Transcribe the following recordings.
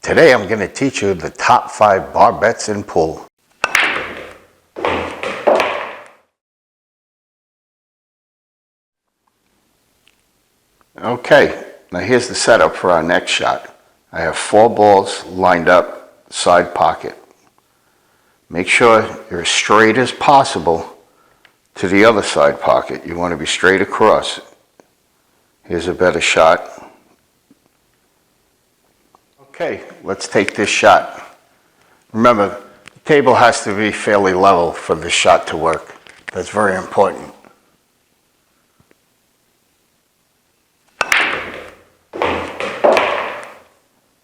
Today I'm going to teach you the top 5 bar bets in pool. Okay, now here's the setup for our next shot. I have 4 balls lined up side pocket. Make sure you're as straight as possible to the other side pocket. You want to be straight across. Here's a better shot. Okay, let's take this shot. Remember, the table has to be fairly level for this shot to work. That's very important.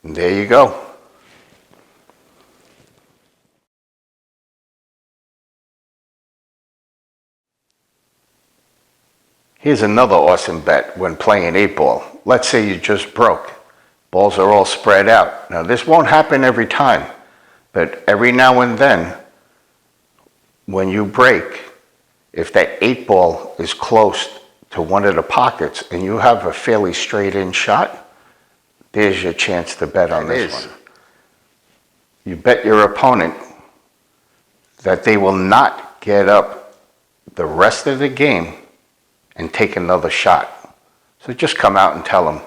And there you go. Here's another awesome bet when playing 8-ball. Let's say you just broke. Balls are all spread out. Now this won't happen every time, but every now and then, when you break, if that 8-ball is close to one of the pockets and you have a fairly straight in shot, there's your chance to bet on this one. You bet your opponent that they will not get up the rest of the game and take another shot. So just come out and tell them,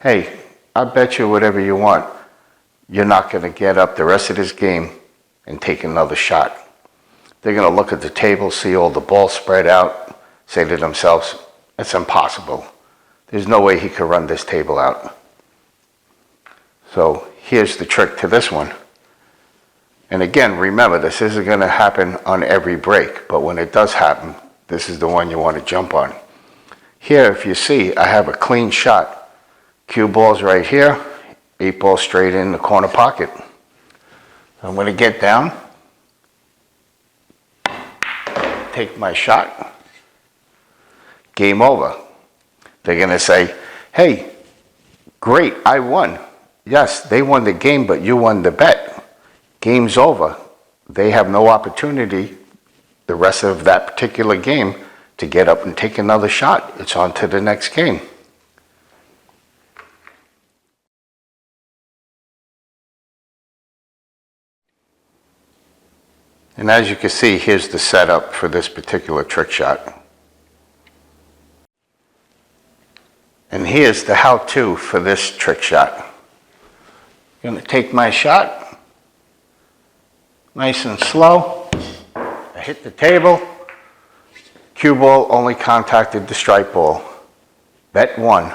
hey, I'll bet you whatever you want. You're not going to get up the rest of this game and take another shot. They're going to look at the table, see all the balls spread out, say to themselves, it's impossible. There's no way he could run this table out. So here's the trick to this one. And again, remember, this isn't going to happen on every break, but when it does happen, this is the one you want to jump on. Here, if you see, I have a clean shot. Cue balls right here, 8 balls straight in the corner pocket. I'm going to get down, take my shot, game over. They're going to say, hey, great, I won. Yes, they won the game, but you won the bet. Game's over. They have no opportunity the rest of that particular game to get up and take another shot. It's on to the next game. And as you can see, here's the setup for this particular trick shot. And here's the how-to for this trick shot. I'm going to take my shot, nice and slow. I hit the table. Cue ball only contacted the strike ball. Bet 1.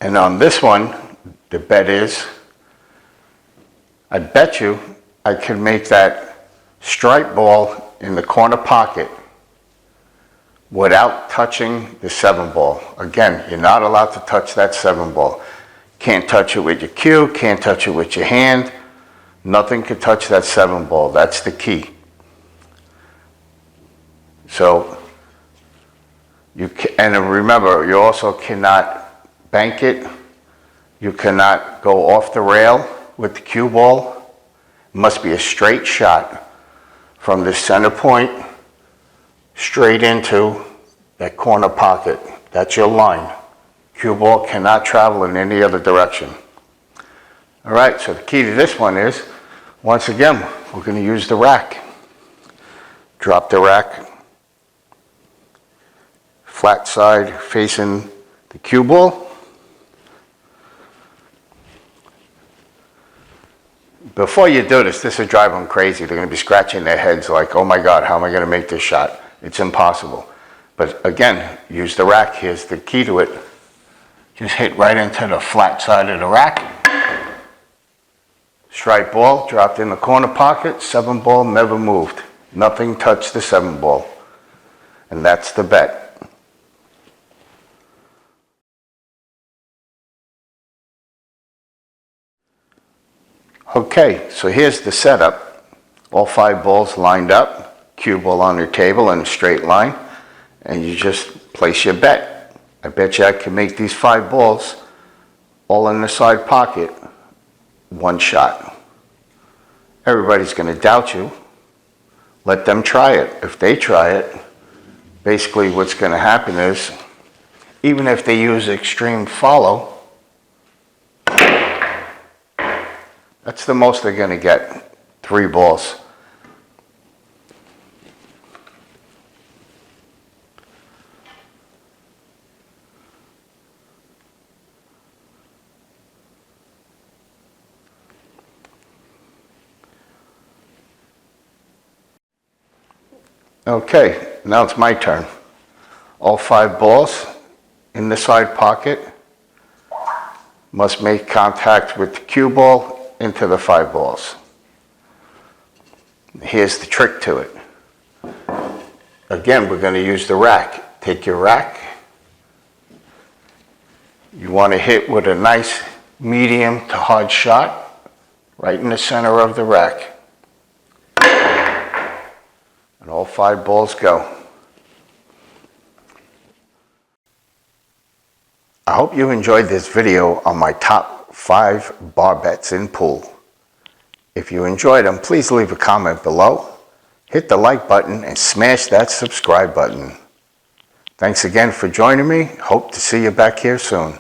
And on this one, the bet is, I bet you I can make that strike ball in the corner pocket without touching the 7 ball. Again, you're not allowed to touch that 7 ball. Can't touch it with your cue, can't touch it with your hand. Nothing can touch that 7 ball. That's the key. So, and remember, you also cannot bank it. You cannot go off the rail with the cue ball. It must be a straight shot from the center point straight into that corner pocket. That's your line. Cue ball cannot travel in any other direction. All right, so the key to this one is, once again, we're going to use the rack. Drop the rack, flat side facing the cue ball. Before you do this will drive them crazy. They're going to be scratching their heads like, oh my God, how am I going to make this shot? It's impossible. But again, use the rack. Here's the key to it. Just hit right into the flat side of the rack. Strike ball, dropped in the corner pocket. 7 ball never moved. Nothing touched the 7 ball. And that's the bet. Okay, so here's the setup. All 5 balls lined up, cue ball on your table in a straight line, and you just place your bet. I bet you I can make these 5 balls all in the side pocket, 1 shot. Everybody's going to doubt you. Let them try it. If they try it, basically what's going to happen is, even if they use extreme follow, that's the most they're going to get, 3 balls. Okay, now it's my turn. All 5 balls in the side pocket must make contact with the cue ball into the 5 balls. Here's the trick to it. Again, we're going to use the rack. Take your rack. You want to hit with a nice medium to hard shot right in the center of the rack. And all 5 balls go. I hope you enjoyed this video on my top 5 bar bets in pool. If you enjoyed them, please leave a comment below, hit the like button, and smash that subscribe button. Thanks again for joining me. Hope to see you back here soon.